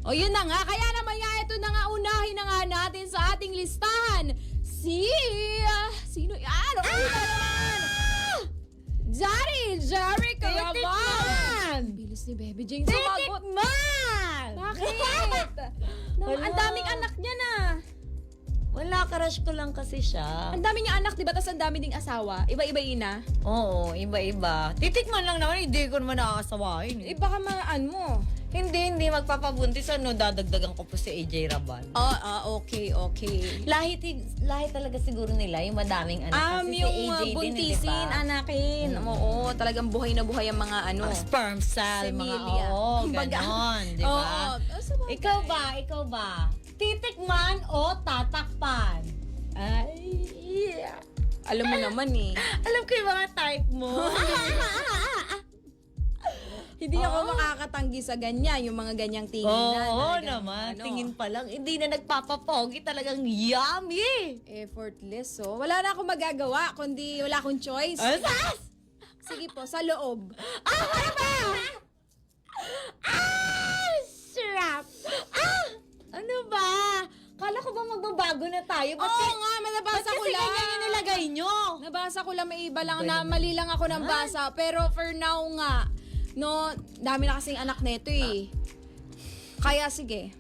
O yun na nga, kaya naman nga ito na nga, unahin na nga natin sa ating listahan. Sino yan? O una naman! Jerry Caraval! Bilis ni Baby Jane sumagot. Titikman! Bakit? Wala. Ang daming anak niya na. Wala, crush ko lang kasi siya. Ang dami niya anak, di ba? Tapos ang dami ding asawa. Iba-iba ina. Oo, iba-iba. Titikman lang naman, hindi ko naman nakakasawahin. Eh baka maan mo. Hindi magpapabuntis. Ano, dadagdagan ko po si AJ Rabal. Okay. Lahit talaga siguro nila, yung madaming anak. Kasi Yung si AJ din, buntisin, diba? anakin. Oo, talagang buhay na buhay ang mga ano. Sperm cell, mga Semilia. ganon, di ba? Oo. Sabagay. Ikaw ba? Titikman o tatakpan? Ay, Alam mo naman eh. alam ko yung mga type mo. Hindi ako makakatanggi sa ganyan, yung mga ganyang tingin na. Oo talagang, naman, ano, tingin pa lang, hindi na nagpapapogi, talagang yummy! effortless. So, wala na akong magagawa, kundi wala akong choice. Asas! Sige po, sa loob. Ano ba? Sarap! Ano ba? Kala ko ba magbabago na tayo? Oo nga, nabasa ko lang. ganyan yung nilagay nyo? Nabasa ko lang, may iba lang, na mali lang ako ng basa. Pero for now nga, no, dami na kasing anak neto eh. Kaya sige,